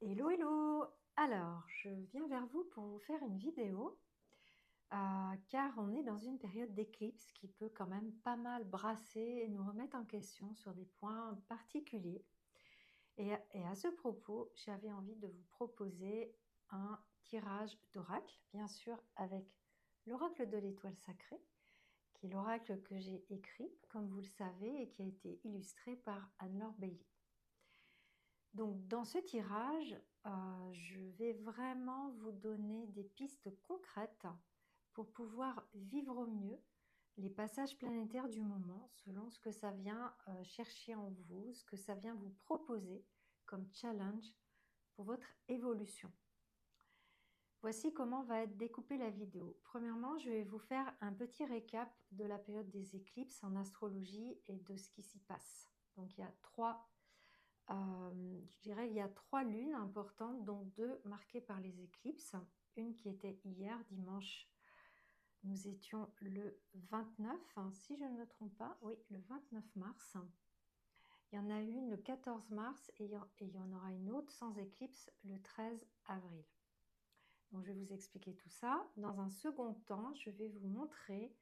Hello, hello! Alors, je viens vers vous pour vous faire une vidéo, car on est dans une période d'éclipse qui peut quand même pas mal brasser et nous remettre en question sur des points particuliers. Et à ce propos, j'avais envie de vous proposer un tirage d'oracle, bien sûr avec l'oracle de l'étoile sacrée, qui est l'oracle que j'ai écrit, comme vous le savez, et qui a été illustré par Anne-Laure Bailey. Donc dans ce tirage, je vais vraiment vous donner des pistes concrètes pour pouvoir vivre au mieux les passages planétaires du moment, selon ce que ça vient chercher en vous, ce que ça vient vous proposer comme challenge pour votre évolution. Voici comment va être découpée la vidéo. Premièrement, je vais vous faire un petit récap de la période des éclipses en astrologie et de ce qui s'y passe. Donc il y a je dirais il y a 3 lunes importantes, dont 2 marquées par les éclipses. Une qui était hier, dimanche, nous étions le 29, hein, si je ne me trompe pas, oui, le 29 mars. Il y en a une le 14 mars et il y en aura une autre sans éclipse le 13 avril. Donc je vais vous expliquer tout ça. Dans un second temps, je vais vous montrer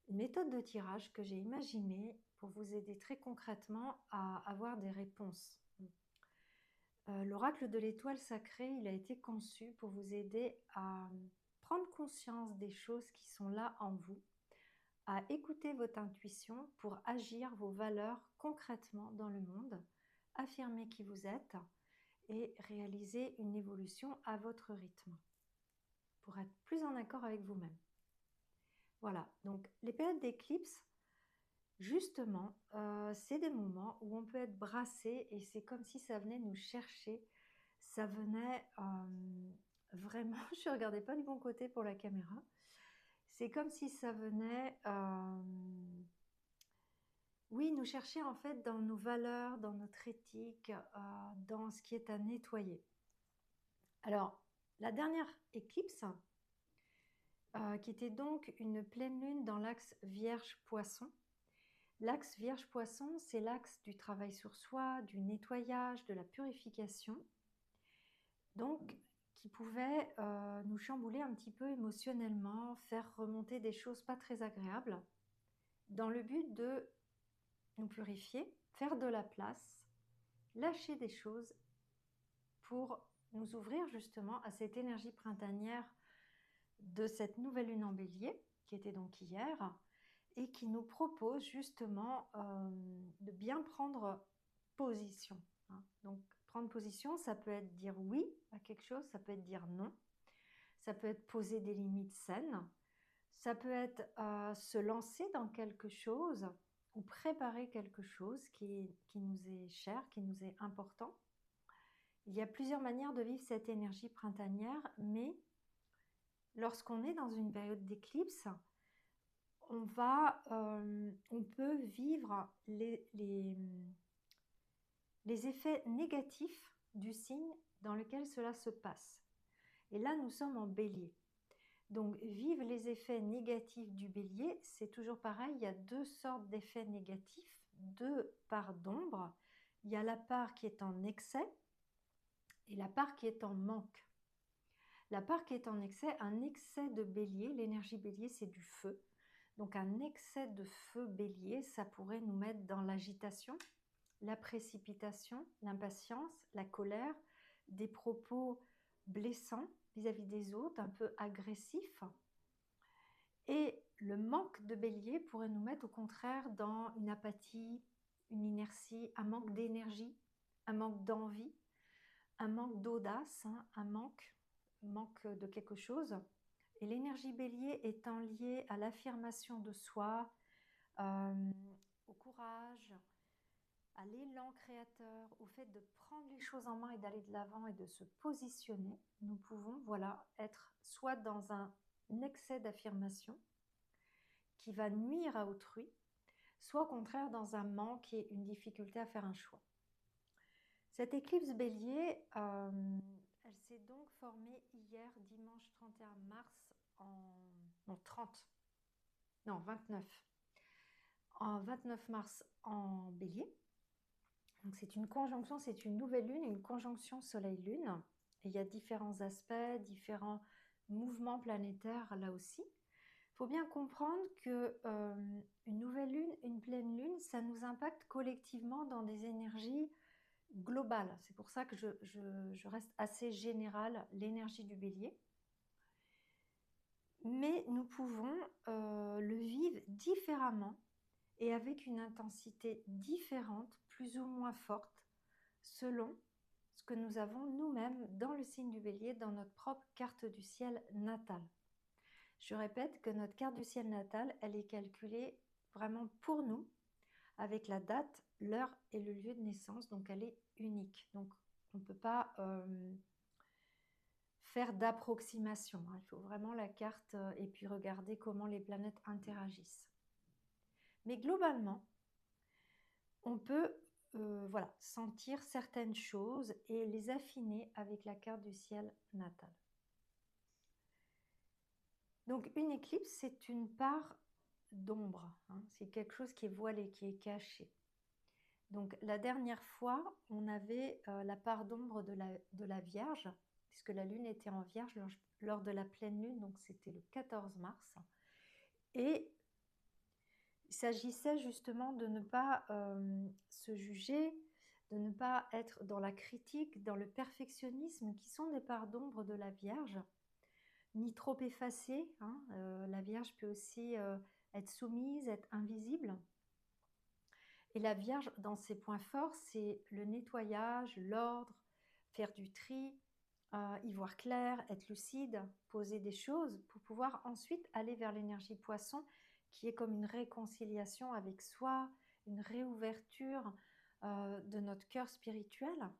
une méthode de tirage que j'ai imaginée pour vous aider très concrètement à avoir des réponses. L'oracle de l'étoile sacrée, il a été conçu pour vous aider à prendre conscience des choses qui sont là en vous, à écouter votre intuition pour agir vos valeurs concrètement dans le monde, affirmer qui vous êtes et réaliser une évolution à votre rythme, pour être plus en accord avec vous-même. Voilà, donc les périodes d'éclipse, justement, c'est des moments où on peut être brassé et c'est comme si ça venait nous chercher. Ça venait vraiment, je ne regardais pas du bon côté pour la caméra. C'est comme si ça venait, oui, nous chercher en fait dans nos valeurs, dans notre éthique, dans ce qui est à nettoyer. Alors, la dernière éclipse, qui était donc une pleine lune dans l'axe Vierge-Poisson. L'axe Vierge-Poisson, c'est l'axe du travail sur soi, du nettoyage, de la purification. Donc, qui pouvait nous chambouler un petit peu émotionnellement, faire remonter des choses pas très agréables, dans le but de nous purifier, faire de la place, lâcher des choses pour nous ouvrir justement à cette énergie printanière de cette nouvelle lune en bélier, qui était donc hier, et qui nous propose justement de bien prendre position, hein. Donc prendre position, ça peut être dire oui à quelque chose, ça peut être dire non, ça peut être poser des limites saines, ça peut être se lancer dans quelque chose ou préparer quelque chose qui nous est cher, qui nous est important. Il y a plusieurs manières de vivre cette énergie printanière, mais lorsqu'on est dans une période d'éclipse, on peut vivre les effets négatifs du signe dans lequel cela se passe. Et là, nous sommes en bélier. Donc, vivre les effets négatifs du bélier, c'est toujours pareil, il y a 2 sortes d'effets négatifs, 2 parts d'ombre. Il y a la part qui est en excès et la part qui est en manque. La part qui est en excès, un excès de bélier, l'énergie bélier, c'est du feu. Donc, un excès de feu bélier, ça pourrait nous mettre dans l'agitation, la précipitation, l'impatience, la colère, des propos blessants vis-à-vis des autres, un peu agressifs. Et le manque de bélier pourrait nous mettre au contraire dans une apathie, une inertie, un manque d'énergie, un manque d'envie, un manque d'audace, hein, un manque de quelque chose. Et l'énergie bélier étant liée à l'affirmation de soi, au courage, à l'élan créateur, au fait de prendre les choses en main et d'aller de l'avant et de se positionner, nous pouvons être soit dans un excès d'affirmation qui va nuire à autrui, soit au contraire dans un manque et une difficulté à faire un choix. Cette éclipse bélier, elle s'est donc formée hier, dimanche 31 mars, non 30, non 29, en 29 mars en bélier. Donc c'est une conjonction, c'est une nouvelle lune, une conjonction Soleil-Lune. Et il y a différents aspects, différents mouvements planétaires là aussi. Il faut bien comprendre que une nouvelle lune, une pleine lune, ça nous impacte collectivement dans des énergies globales. C'est pour ça que je reste assez générale, l'énergie du bélier. Mais nous pouvons le vivre différemment et avec une intensité différente, plus ou moins forte, selon ce que nous avons nous-mêmes dans le signe du bélier, dans notre propre carte du ciel natale. Je répète que notre carte du ciel natale, elle est calculée vraiment pour nous, avec la date, l'heure et le lieu de naissance, donc elle est unique. Donc on ne peut pas faire d'approximation. Il faut vraiment la carte et puis regarder comment les planètes interagissent. Mais globalement, on peut voilà, sentir certaines choses et les affiner avec la carte du ciel natal. Donc une éclipse, c'est une part d'ombre, hein. C'est quelque chose qui est voilé, qui est caché. Donc la dernière fois, on avait la part d'ombre de la Vierge, puisque la Lune était en Vierge lors de la pleine Lune, donc c'était le 14 mars. Et il s'agissait justement de ne pas se juger, de ne pas être dans la critique, dans le perfectionnisme, qui sont des parts d'ombre de la Vierge, ni trop effacées, hein. La Vierge peut aussi être soumise, être invisible. Et la Vierge, dans ses points forts, c'est le nettoyage, l'ordre, faire du tri, y voir clair, être lucide, poser des choses pour pouvoir ensuite aller vers l'énergie poisson qui est comme une réconciliation avec soi, une réouverture de notre cœur spirituel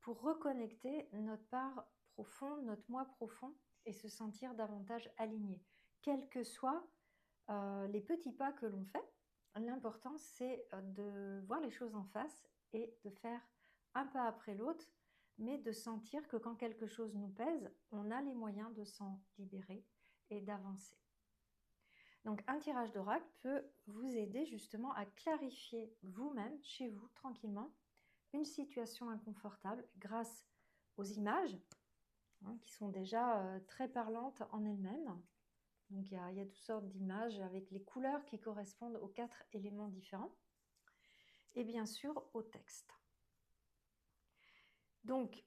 pour reconnecter notre part profonde, notre moi profond et se sentir davantage aligné. Quels que soient les petits pas que l'on fait, l'important c'est de voir les choses en face et de faire un pas après l'autre, mais de sentir que quand quelque chose nous pèse, on a les moyens de s'en libérer et d'avancer. Donc un tirage d'oracle peut vous aider justement à clarifier vous-même, chez vous, tranquillement, une situation inconfortable grâce aux images, hein, qui sont déjà très parlantes en elles-mêmes. Donc il y a toutes sortes d'images avec les couleurs qui correspondent aux 4 éléments différents. Et bien sûr au texte. Donc,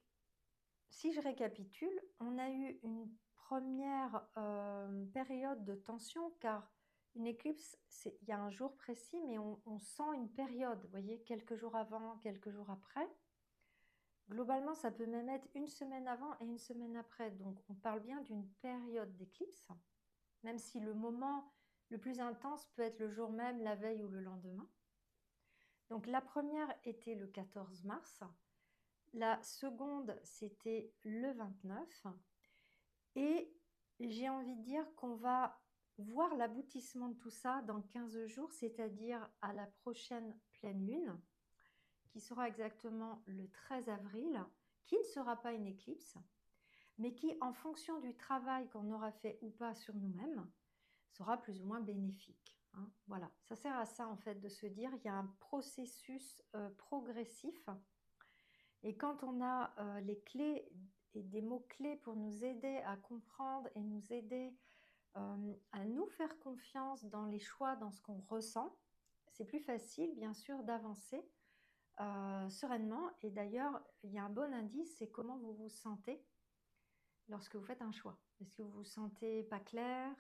si je récapitule, on a eu une première période de tension car une éclipse, il y a un jour précis, mais on sent une période, vous voyez, quelques jours avant, quelques jours après. Globalement, ça peut même être une semaine avant et une semaine après. Donc, on parle bien d'une période d'éclipse, même si le moment le plus intense peut être le jour même, la veille ou le lendemain. Donc, la première était le 14 mars. La seconde, c'était le 29. Et j'ai envie de dire qu'on va voir l'aboutissement de tout ça dans 15 jours, c'est-à-dire à la prochaine pleine lune, qui sera exactement le 13 avril, qui ne sera pas une éclipse, mais qui, en fonction du travail qu'on aura fait ou pas sur nous-mêmes, sera plus ou moins bénéfique, hein. Voilà, ça sert à ça en fait de se dire il y a un processus progressif. Et quand on a les clés et des mots-clés pour nous aider à comprendre et nous aider à nous faire confiance dans les choix, dans ce qu'on ressent, c'est plus facile, bien sûr, d'avancer sereinement. Et d'ailleurs, il y a un bon indice, c'est comment vous vous sentez lorsque vous faites un choix. Est-ce que vous vous sentez pas clair,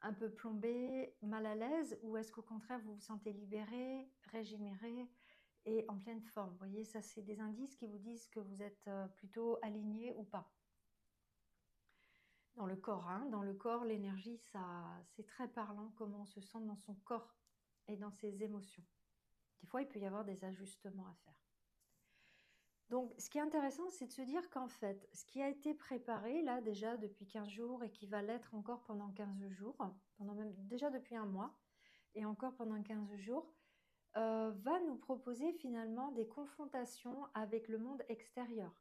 un peu plombé, mal à l'aise, ou est-ce qu'au contraire, vous vous sentez libéré, régénéré et en pleine forme? Vous voyez, ça, c'est des indices qui vous disent que vous êtes plutôt aligné ou pas. Dans le corps, hein, dans le corps, l'énergie, c'est très parlant comment on se sent dans son corps et dans ses émotions. Des fois, il peut y avoir des ajustements à faire. Donc, ce qui est intéressant, c'est de se dire qu'en fait, ce qui a été préparé là déjà depuis 15 jours et qui va l'être encore pendant 15 jours, pendant même déjà depuis un mois et encore pendant 15 jours, va nous proposer finalement des confrontations avec le monde extérieur.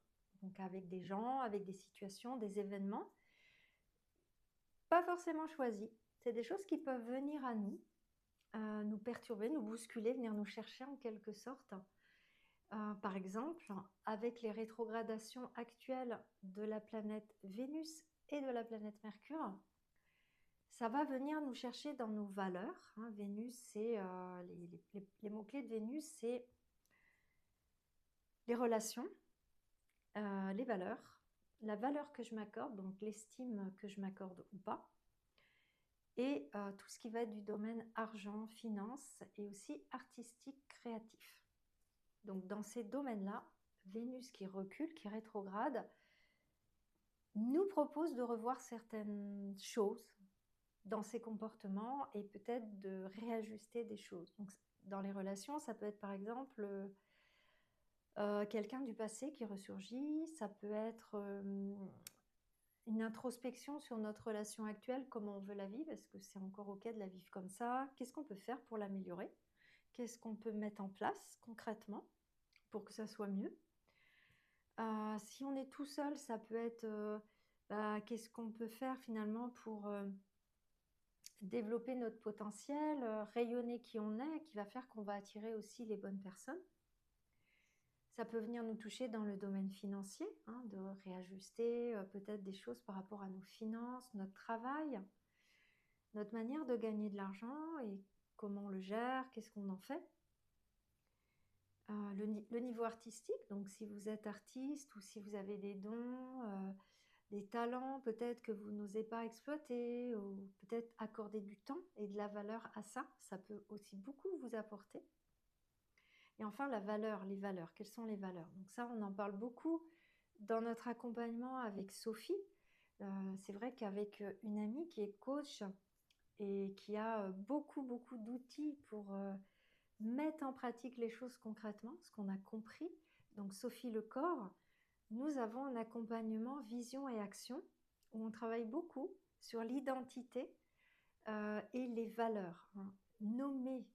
Donc avec des gens, avec des situations, des événements, pas forcément choisis. C'est des choses qui peuvent venir à nous perturber, nous bousculer, venir nous chercher en quelque sorte. Par exemple, avec les rétrogradations actuelles de la planète Vénus et de la planète Mercure, ça va venir nous chercher dans nos valeurs, hein. Vénus, c'est les mots-clés de Vénus, c'est les relations, les valeurs, la valeur que je m'accorde, donc l'estime que je m'accorde ou pas, et tout ce qui va être du domaine argent, finance et aussi artistique, créatif. Donc dans ces domaines-là, Vénus qui recule, qui rétrograde, nous propose de revoir certaines choses dans ses comportements et peut-être de réajuster des choses. Donc dans les relations, ça peut être par exemple quelqu'un du passé qui ressurgit, ça peut être une introspection sur notre relation actuelle, comment on veut la vivre, est-ce que c'est encore ok de la vivre comme ça, qu'est-ce qu'on peut faire pour l'améliorer, qu'est-ce qu'on peut mettre en place concrètement pour que ça soit mieux. Si on est tout seul, ça peut être qu'est-ce qu'on peut faire finalement pour développer notre potentiel, rayonner qui on est, qui va faire qu'on va attirer aussi les bonnes personnes. Ça peut venir nous toucher dans le domaine financier, hein, de réajuster peut-être des choses par rapport à nos finances, notre travail, notre manière de gagner de l'argent et comment on le gère, qu'est-ce qu'on en fait. Le niveau artistique, donc si vous êtes artiste ou si vous avez des dons, des talents peut-être que vous n'osez pas exploiter ou peut-être accorder du temps et de la valeur à ça, ça peut aussi beaucoup vous apporter. Et enfin, la valeur, les valeurs, quelles sont les valeurs? Donc ça, on en parle beaucoup dans notre accompagnement avec Sophie. C'est vrai qu'avec une amie qui est coach et qui a beaucoup d'outils pour mettre en pratique les choses concrètement, ce qu'on a compris. Donc Sophie Le Corps, nous avons un accompagnement vision et action où on travaille beaucoup sur l'identité et les valeurs, hein. Nommer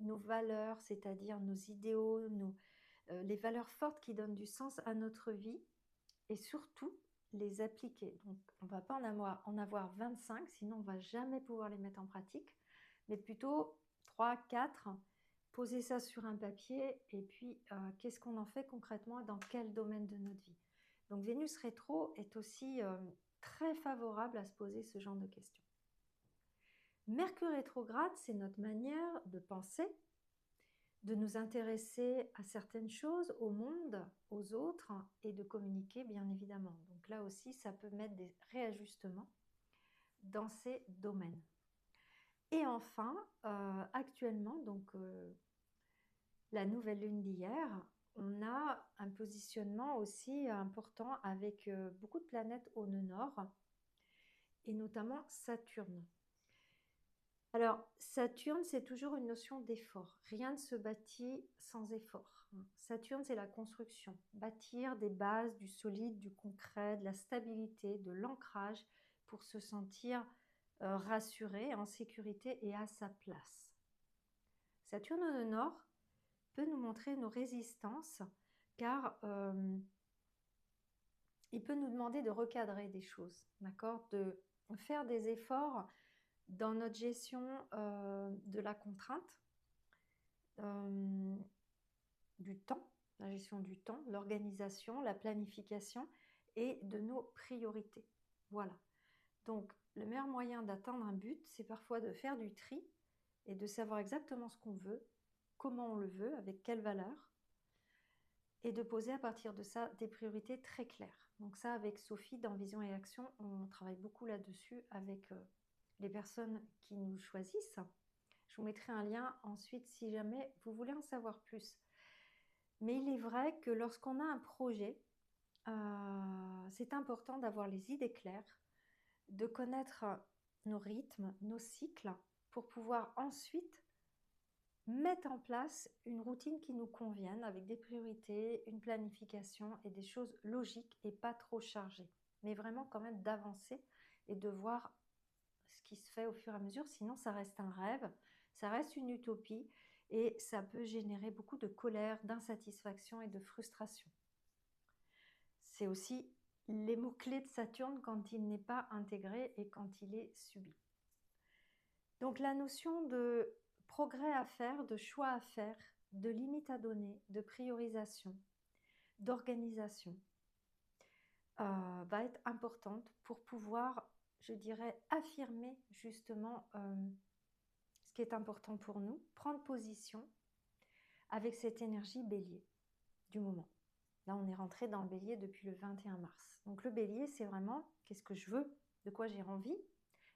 nos valeurs, c'est-à-dire nos idéaux, les valeurs fortes qui donnent du sens à notre vie et surtout les appliquer. Donc on ne va pas en avoir 25, sinon on ne va jamais pouvoir les mettre en pratique, mais plutôt 3, 4, poser ça sur un papier et puis qu'est-ce qu'on en fait concrètement dans quel domaine de notre vie. Donc Vénus rétro est aussi très favorable à se poser ce genre de questions. Mercure rétrograde, c'est notre manière de penser, de nous intéresser à certaines choses, au monde, aux autres et de communiquer bien évidemment. Donc là aussi, ça peut mettre des réajustements dans ces domaines. Et enfin, actuellement, donc la nouvelle lune d'hier, on a un positionnement aussi important avec beaucoup de planètes au nœud nord et notamment Saturne. Alors, Saturne, c'est toujours une notion d'effort. Rien ne se bâtit sans effort. Saturne, c'est la construction. Bâtir des bases, du solide, du concret, de la stabilité, de l'ancrage pour se sentir rassuré, en sécurité et à sa place. Saturne au nœud nord peut nous montrer nos résistances car il peut nous demander de recadrer des choses, d'accord, de faire des efforts dans notre gestion de la contrainte, du temps, la gestion du temps, l'organisation, la planification et de nos priorités. Voilà. Donc, le meilleur moyen d'atteindre un but, c'est parfois de faire du tri et de savoir exactement ce qu'on veut, comment on le veut, avec quelle valeur, et de poser à partir de ça des priorités très claires. Donc ça, avec Sophie, dans Vision et Action, on travaille beaucoup là-dessus avec les personnes qui nous choisissent. Je vous mettrai un lien ensuite si jamais vous voulez en savoir plus. Mais il est vrai que lorsqu'on a un projet, c'est important d'avoir les idées claires, de connaître nos rythmes, nos cycles, pour pouvoir ensuite mettre en place une routine qui nous convienne avec des priorités, une planification et des choses logiques et pas trop chargées. Mais vraiment quand même d'avancer et de voir ce qui se fait au fur et à mesure. Sinon, ça reste un rêve, ça reste une utopie et ça peut générer beaucoup de colère, d'insatisfaction et de frustration. C'est aussi les mots-clés de Saturne quand il n'est pas intégré et quand il est subi. Donc la notion de progrès à faire, de choix à faire, de limites à donner, de priorisation, d'organisation va être importante pour pouvoir, je dirais, affirmer justement ce qui est important pour nous, prendre position avec cette énergie bélier du moment. Là, on est rentré dans le bélier depuis le 21 mars. Donc le bélier, c'est vraiment qu'est-ce que je veux, de quoi j'ai envie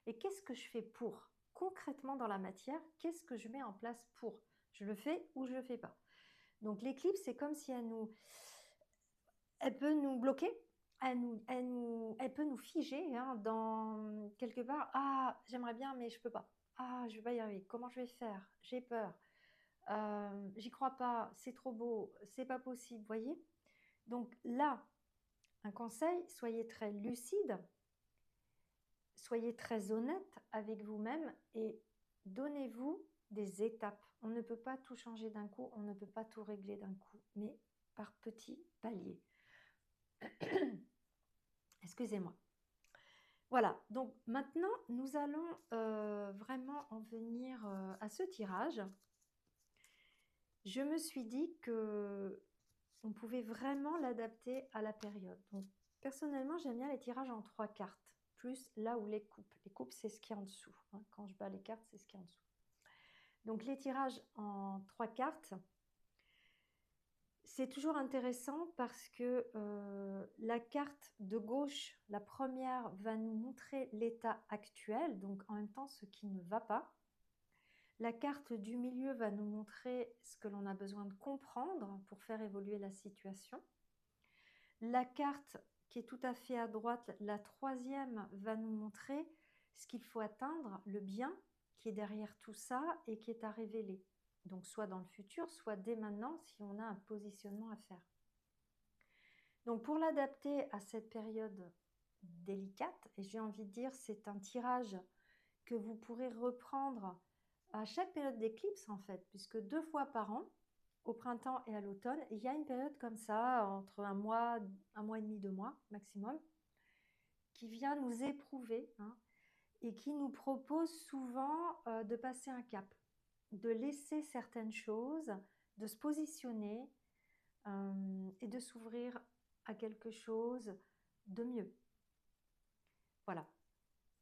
et qu'est-ce que je fais pour. Concrètement dans la matière, qu'est-ce que je mets en place pour. Je le fais ou je ne le fais pas. Donc l'éclipse, c'est comme si elle peut nous bloquer, elle peut nous figer hein, dans quelque part. Ah, j'aimerais bien, mais je peux pas. Ah, je vais pas y arriver. Comment je vais faire? J'ai peur. J'y crois pas. C'est trop beau. C'est pas possible. Voyez? Donc là, un conseil, soyez très lucide, soyez très honnête avec vous-même et donnez-vous des étapes. On ne peut pas tout changer d'un coup, on ne peut pas tout régler d'un coup, mais par petits paliers. Excusez-moi. Voilà, donc maintenant, nous allons vraiment en venir à ce tirage. Je me suis dit que on pouvait vraiment l'adapter à la période. Donc, personnellement, j'aime bien les tirages en 3 cartes, plus là où les coupes. Les coupes, c'est ce qui est en dessous. Hein. Quand je bats les cartes, c'est ce qui est en dessous. Donc, les tirages en 3 cartes, c'est toujours intéressant parce que la carte de gauche, la première, va nous montrer l'état actuel, donc en même temps ce qui ne va pas. La carte du milieu va nous montrer ce que l'on a besoin de comprendre pour faire évoluer la situation. La carte qui est tout à fait à droite, la troisième, va nous montrer ce qu'il faut atteindre, le bien qui est derrière tout ça et qui est à révéler. Donc soit dans le futur, soit dès maintenant si on a un positionnement à faire. Donc pour l'adapter à cette période délicate, et j'ai envie de dire c'est un tirage que vous pourrez reprendre à chaque période d'éclipse en fait, puisque 2 fois par an, au printemps et à l'automne, il y a une période comme ça, entre un mois et demi, 2 mois maximum, qui vient nous éprouver hein, et qui nous propose souvent de passer un cap, de laisser certaines choses, de se positionner et de s'ouvrir à quelque chose de mieux. Voilà.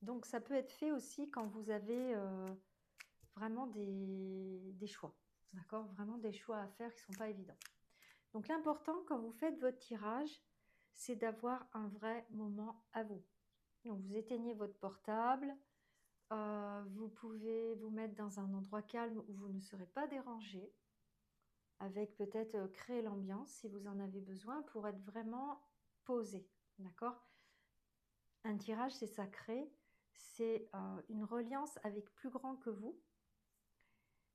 Donc ça peut être fait aussi quand vous avez vraiment des choix. D'accord? Vraiment des choix à faire qui ne sont pas évidents. Donc l'important quand vous faites votre tirage, c'est d'avoir un vrai moment à vous. Donc vous éteignez votre portable, vous pouvez vous mettre dans un endroit calme où vous ne serez pas dérangé, avec peut-être créer l'ambiance si vous en avez besoin pour être vraiment posé. D'accord? Un tirage, c'est sacré, c'est une reliance avec plus grand que vous.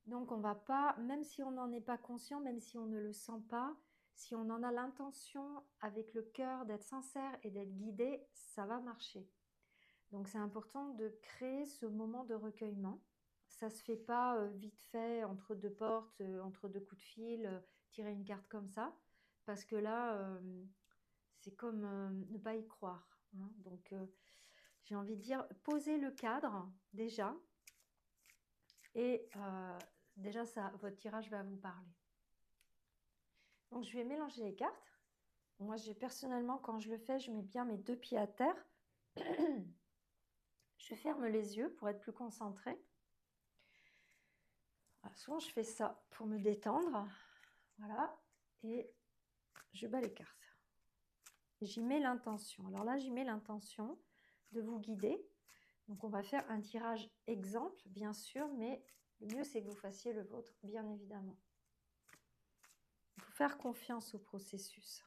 Donc on va pas, même si on n'en est pas conscient, même si on ne le sent pas, si on en a l'intention avec le cœur d'être sincère et d'être guidé, ça va marcher. Donc c'est important de créer ce moment de recueillement. Ça ne se fait pas vite fait entre 2 portes, entre 2 coups de fil, tirer une carte comme ça, parce que là, c'est comme ne pas y croire. Hein. Donc j'ai envie de dire, posez le cadre déjà, et déjà ça, votre tirage va vous parler. Donc je vais mélanger les cartes. Moi, personnellement, quand je le fais, je mets bien mes 2 pieds à terre. Je ferme les yeux pour être plus concentrée. Souvent, je fais ça pour me détendre. Voilà. Et je bats les cartes. J'y mets l'intention. Alors là, j'y mets l'intention de vous guider. Donc, on va faire un tirage exemple, bien sûr, mais le mieux, c'est que vous fassiez le vôtre, bien évidemment. Il faut faire confiance au processus.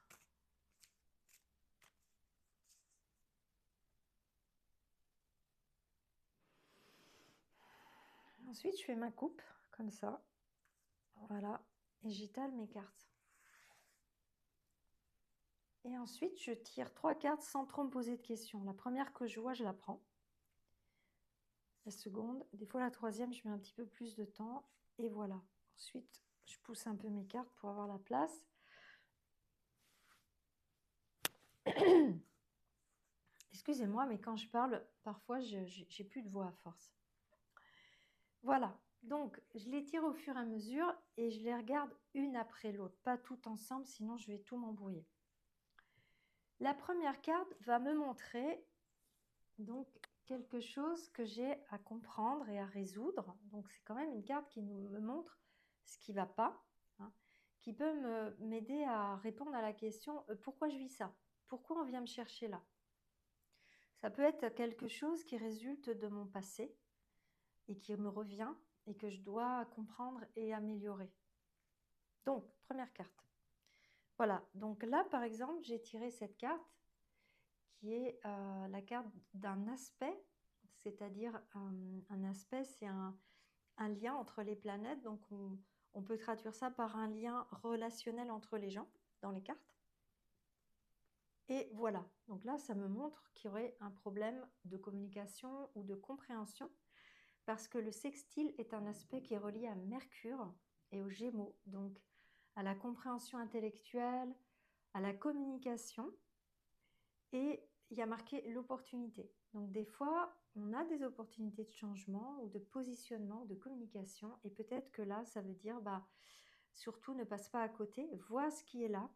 Ensuite, je fais ma coupe, comme ça. Voilà. Et j'étale mes cartes. Et ensuite, je tire 3 cartes sans trop me poser de questions. La première que je vois, je la prends. La seconde, des fois la troisième, je mets un petit peu plus de temps. Et voilà. Ensuite, je pousse un peu mes cartes pour avoir la place. Excusez-moi, mais quand je parle, parfois, j'ai plus de voix à force. Voilà. Donc, je les tire au fur et à mesure et je les regarde une après l'autre, pas toutes ensemble, sinon je vais tout m'embrouiller. La première carte va me montrer donc quelque chose que j'ai à comprendre et à résoudre. Donc, c'est quand même une carte qui me montre ce qui ne va pas, hein, qui peut m'aider à répondre à la question pourquoi je vis ça? Pourquoi on vient me chercher là? Ça peut être quelque chose qui résulte de mon passé et qui me revient et que je dois comprendre et améliorer. Donc, première carte. Voilà, donc là, par exemple, j'ai tiré cette carte qui est la carte d'un aspect, c'est-à-dire un aspect, c'est un lien entre les planètes. Donc, on peut traduire ça par un lien relationnel entre les gens dans les cartes. Et voilà, donc là, ça me montre qu'il y aurait un problème de communication ou de compréhension parce que le sextile est un aspect qui est relié à Mercure et aux Gémeaux, donc à la compréhension intellectuelle, à la communication, et il y a marqué l'opportunité. Donc des fois, on a des opportunités de changement ou de positionnement, de communication, et peut-être que là, ça veut dire, surtout ne passe pas à côté, vois ce qui est là,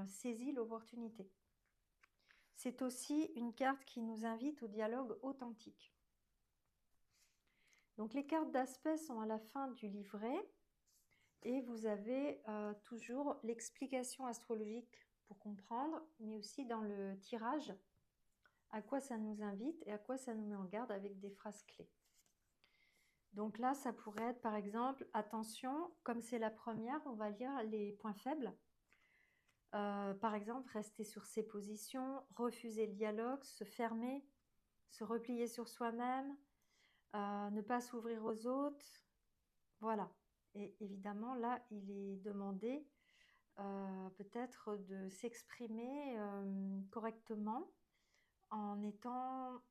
saisis l'opportunité. C'est aussi une carte qui nous invite au dialogue authentique. Donc les cartes d'aspect sont à la fin du livret et vous avez toujours l'explication astrologique pour comprendre, mais aussi dans le tirage, à quoi ça nous invite et à quoi ça nous met en garde avec des phrases clés. Donc là, ça pourrait être par exemple, attention, comme c'est la première, on va lire les points faibles. Par exemple, rester sur ses positions, refuser le dialogue, se fermer, se replier sur soi-même, ne pas s'ouvrir aux autres. Voilà. Et évidemment, là, il est demandé peut-être de s'exprimer correctement en étant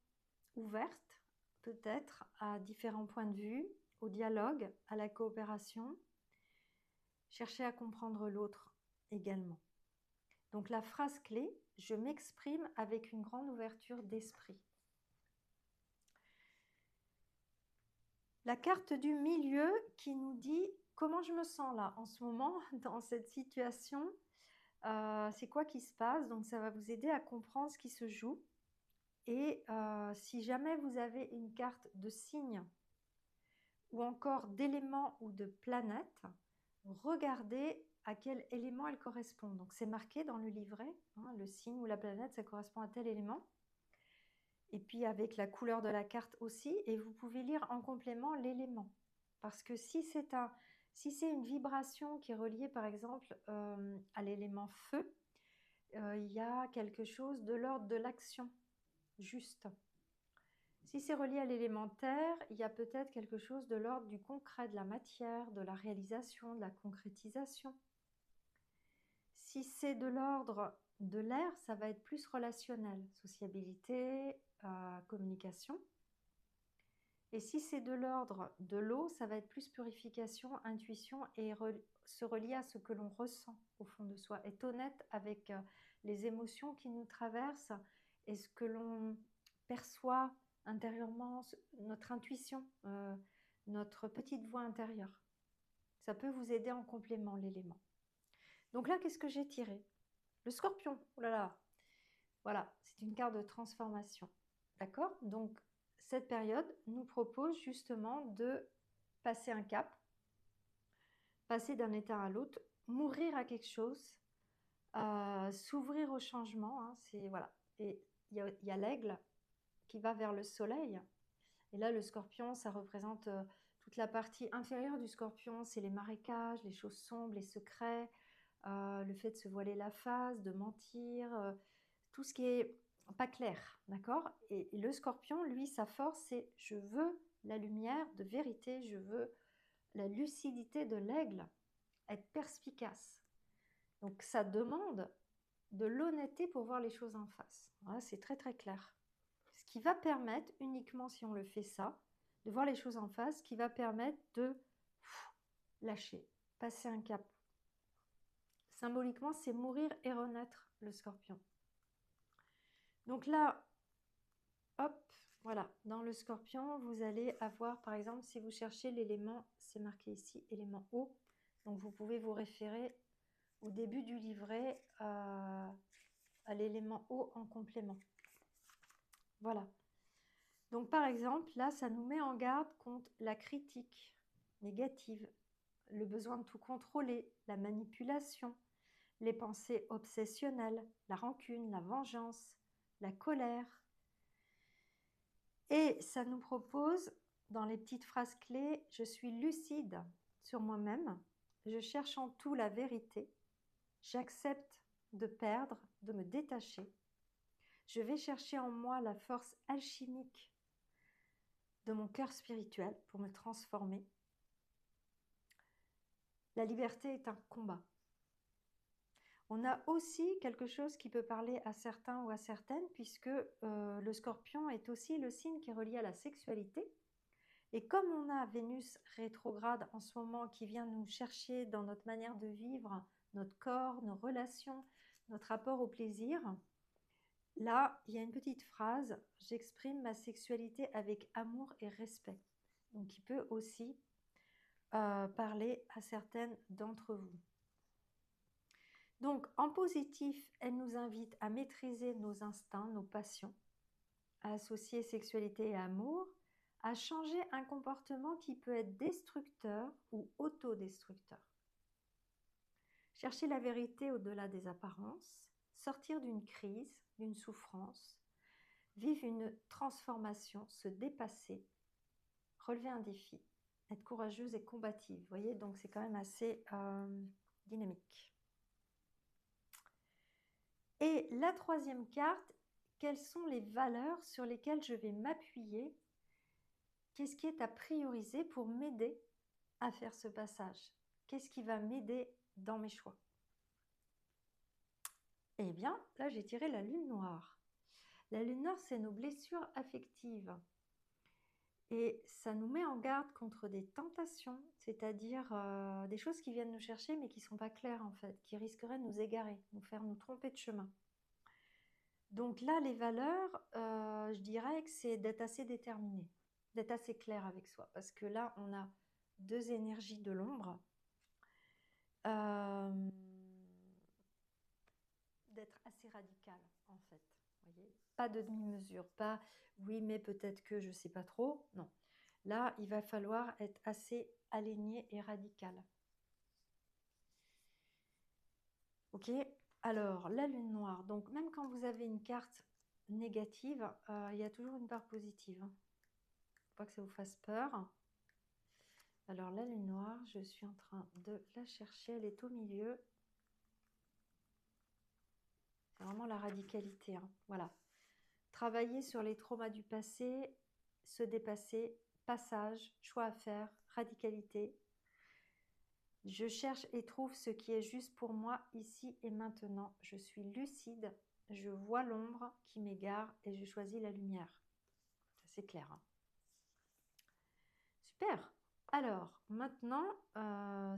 ouverte peut-être à différents points de vue, au dialogue, à la coopération, chercher à comprendre l'autre également. Donc la phrase clé, je m'exprime avec une grande ouverture d'esprit. La carte du milieu qui nous dit comment je me sens là en ce moment dans cette situation, c'est quoi qui se passe, donc ça va vous aider à comprendre ce qui se joue. Et si jamais vous avez une carte de signe ou encore d'éléments ou de planètes, regardez à quel élément elle correspond. Donc c'est marqué dans le livret, hein, le signe ou la planète, ça correspond à tel élément. Et puis avec la couleur de la carte aussi, et vous pouvez lire en complément l'élément. Parce que si c'est une vibration qui est reliée par exemple à l'élément feu, il y a quelque chose de l'ordre de l'action, juste. Si c'est relié à l'élémentaire, il y a peut-être quelque chose de l'ordre du concret, de la matière, de la réalisation, de la concrétisation. Si c'est de l'ordre de l'air, ça va être plus relationnel, sociabilité, communication. Et si c'est de l'ordre de l'eau, ça va être plus purification, intuition et se relier à ce que l'on ressent au fond de soi. Être honnête avec les émotions qui nous traversent et ce que l'on perçoit intérieurement, notre intuition, notre petite voix intérieure. Ça peut vous aider en complément, l'élément. Donc là, qu'est-ce que j'ai tiré? Le scorpion. Oh là là. Voilà, c'est une carte de transformation. D'accord? Donc, cette période nous propose justement de passer un cap, passer d'un état à l'autre, mourir à quelque chose, s'ouvrir au changement. Hein, voilà. Et il y a l'aigle qui va vers le soleil. Et là, le scorpion, ça représente toute la partie inférieure du scorpion. C'est les marécages, les choses sombres, les secrets, le fait de se voiler la face, de mentir, tout ce qui est pas clair, d'accord? Et le scorpion, lui, sa force, c'est je veux la lumière de vérité, je veux la lucidité de l'aigle, être perspicace. Donc ça demande de l'honnêteté pour voir les choses en face. Voilà, c'est très très clair. Ce qui va permettre, uniquement si on le fait ça, de voir les choses en face, qui va permettre de lâcher, passer un cap. Symboliquement, c'est mourir et renaître, le scorpion. Donc là, hop, Voilà, dans le Scorpion, vous allez avoir, par exemple, si vous cherchez l'élément, c'est marqué ici, élément eau. Donc, vous pouvez vous référer au début du livret à l'élément eau en complément. Voilà. Donc, par exemple, là, ça nous met en garde contre la critique négative, le besoin de tout contrôler, la manipulation, les pensées obsessionnelles, la rancune, la vengeance, la colère. Et ça nous propose, dans les petites phrases clés, je suis lucide sur moi-même, je cherche en tout la vérité, j'accepte de perdre, de me détacher, je vais chercher en moi la force alchimique de mon cœur spirituel pour me transformer. La liberté est un combat. On a aussi quelque chose qui peut parler à certains ou à certaines, puisque le Scorpion est aussi le signe qui est relié à la sexualité. Et comme on a Vénus rétrograde en ce moment qui vient nous chercher dans notre manière de vivre, notre corps, nos relations, notre rapport au plaisir, là, il y a une petite phrase, j'exprime ma sexualité avec amour et respect. Donc, qui peut aussi parler à certaines d'entre vous. Donc, en positif, elle nous invite à maîtriser nos instincts, nos passions, à associer sexualité et amour, à changer un comportement qui peut être destructeur ou autodestructeur. Chercher la vérité au-delà des apparences, sortir d'une crise, d'une souffrance, vivre une transformation, se dépasser, relever un défi, être courageuse et combative. Vous voyez, donc c'est quand même assez dynamique. Et la troisième carte, quelles sont les valeurs sur lesquelles je vais m'appuyer? Qu'est-ce qui est à prioriser pour m'aider à faire ce passage? Qu'est-ce qui va m'aider dans mes choix? Eh bien, là, j'ai tiré la lune noire. La lune noire, c'est nos blessures affectives. Et ça nous met en garde contre des tentations, c'est-à-dire des choses qui viennent nous chercher mais qui ne sont pas claires en fait, qui risqueraient de nous égarer, nous faire nous tromper de chemin. Donc là, les valeurs, je dirais que c'est d'être assez déterminé, d'être assez clair avec soi, parce que là, on a deux énergies de l'ombre, d'être assez radical en fait, voyez, pas de demi-mesure, pas oui mais peut-être que je ne sais pas trop, non. Là, il va falloir être assez aligné et radical. Ok, alors la lune noire, donc même quand vous avez une carte négative, il y a toujours une part positive. Faut pas que ça vous fasse peur. Alors la lune noire, je suis en train de la chercher, elle est au milieu. C'est vraiment la radicalité, hein. Voilà. Travailler sur les traumas du passé, se dépasser, passage, choix à faire, radicalité. Je cherche et trouve ce qui est juste pour moi ici et maintenant. Je suis lucide, je vois l'ombre qui m'égare et je choisis la lumière. C'est clair, hein. Super. Alors, maintenant,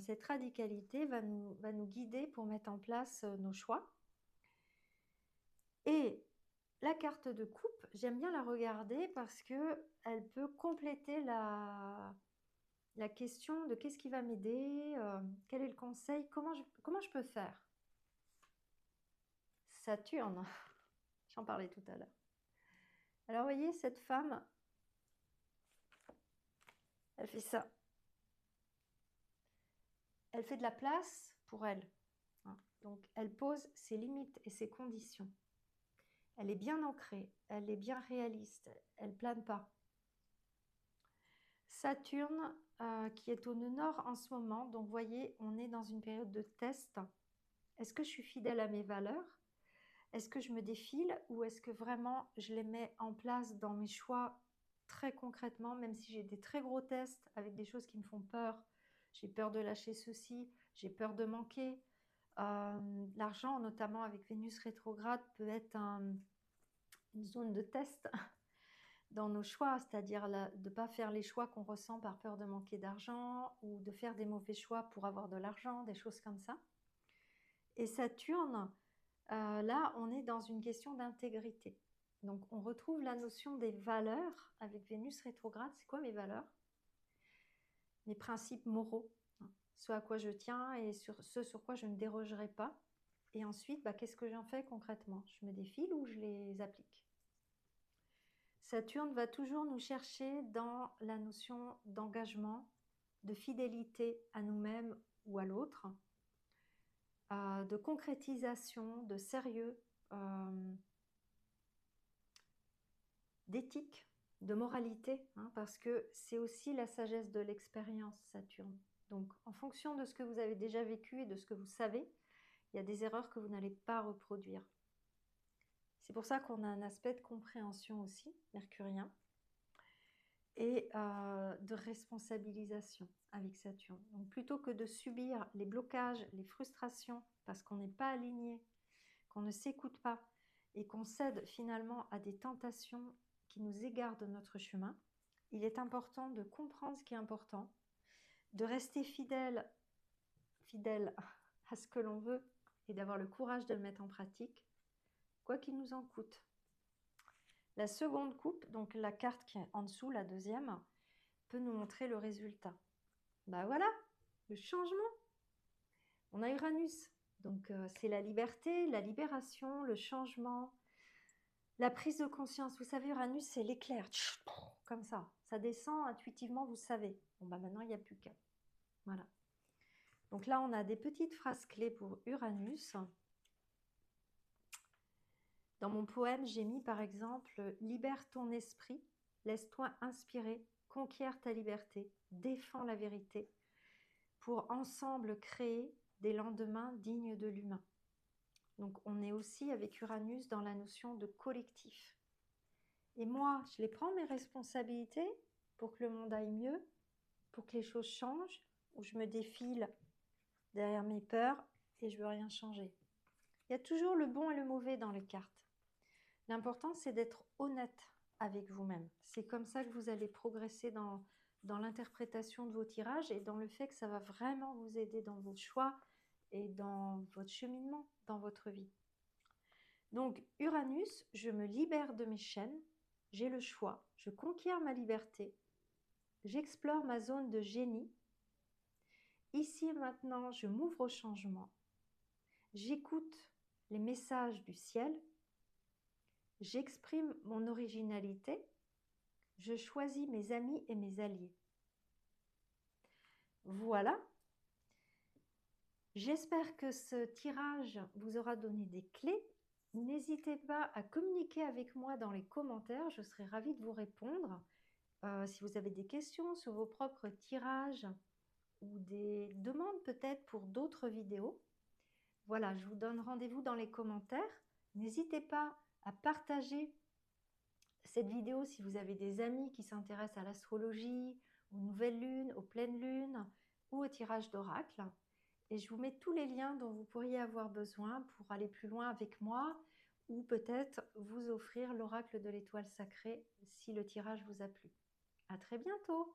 cette radicalité va nous guider pour mettre en place nos choix. Et la carte de coupe, j'aime bien la regarder parce qu'elle peut compléter la question de qu'est-ce qui va m'aider, quel est le conseil, comment je peux faire. Saturne, j'en parlais tout à l'heure. Alors, vous voyez, cette femme, elle fait ça. Elle fait de la place pour elle, hein. Donc, elle pose ses limites et ses conditions. Elle est bien ancrée, elle est bien réaliste, elle plane pas. Saturne, qui est au nœud nord en ce moment, donc vous voyez, on est dans une période de test. Est-ce que je suis fidèle à mes valeurs? Est-ce que je me défile ou est-ce que vraiment je les mets en place dans mes choix très concrètement, même si j'ai des très gros tests avec des choses qui me font peur? J'ai peur de lâcher ceci, j'ai peur de manquer. L'argent, notamment avec Vénus rétrograde, peut être une zone de test dans nos choix, c'est-à-dire de ne pas faire les choix qu'on ressent par peur de manquer d'argent ou de faire des mauvais choix pour avoir de l'argent, des choses comme ça. Et Saturne, là, on est dans une question d'intégrité. Donc, on retrouve la notion des valeurs avec Vénus rétrograde. C'est quoi mes valeurs? Mes principes moraux, hein, ce à quoi je tiens et ce sur quoi je ne dérogerai pas. Et ensuite, bah, qu'est-ce que j'en fais concrètement? Je me défile ou je les applique? Saturne va toujours nous chercher dans la notion d'engagement, de fidélité à nous-mêmes ou à l'autre, de concrétisation, de sérieux, d'éthique, de moralité, hein, parce que c'est aussi la sagesse de l'expérience, Saturne. Donc, en fonction de ce que vous avez déjà vécu et de ce que vous savez, il y a des erreurs que vous n'allez pas reproduire. C'est pour ça qu'on a un aspect de compréhension aussi, mercurien, et de responsabilisation avec Saturne. Donc, plutôt que de subir les blocages, les frustrations, parce qu'on n'est pas aligné, qu'on ne s'écoute pas, et qu'on cède finalement à des tentations qui nous égarent de notre chemin, il est important de comprendre ce qui est important, de rester fidèle à ce que l'on veut et d'avoir le courage de le mettre en pratique, quoi qu'il nous en coûte. La seconde coupe, donc la carte qui est en dessous, la deuxième, peut nous montrer le résultat. Ben voilà, le changement. On a Uranus, donc c'est la liberté, la libération, le changement, la prise de conscience. Vous savez, Uranus, c'est l'éclair, comme ça descend intuitivement, vous savez. Bon, bah maintenant, il n'y a plus qu'à. Voilà. Donc là, on a des petites phrases clés pour Uranus. Dans mon poème, j'ai mis par exemple « Libère ton esprit, laisse-toi inspirer, conquiert ta liberté, défends la vérité, pour ensemble créer des lendemains dignes de l'humain ». Donc on est aussi avec Uranus dans la notion de collectif. Et moi, je les prends mes responsabilités pour que le monde aille mieux, pour que les choses changent, ou je me défile derrière mes peurs et je veux rien changer. Il y a toujours le bon et le mauvais dans les cartes. L'important, c'est d'être honnête avec vous-même. C'est comme ça que vous allez progresser dans l'interprétation de vos tirages et dans le fait que ça va vraiment vous aider dans vos choix et dans votre cheminement, dans votre vie. Donc, Uranus, je me libère de mes chaînes, j'ai le choix, je conquiers ma liberté, j'explore ma zone de génie. Ici et maintenant, je m'ouvre au changement, j'écoute les messages du ciel, j'exprime mon originalité, je choisis mes amis et mes alliés. Voilà. J'espère que ce tirage vous aura donné des clés. N'hésitez pas à communiquer avec moi dans les commentaires, je serai ravie de vous répondre. Si vous avez des questions sur vos propres tirages ou des demandes peut-être pour d'autres vidéos, voilà, je vous donne rendez-vous dans les commentaires. N'hésitez pas à partager cette vidéo si vous avez des amis qui s'intéressent à l'astrologie, aux nouvelles lunes, aux pleines lunes ou au tirage d'oracle. Et je vous mets tous les liens dont vous pourriez avoir besoin pour aller plus loin avec moi ou peut-être vous offrir l'oracle de l'étoile sacrée si le tirage vous a plu. À très bientôt!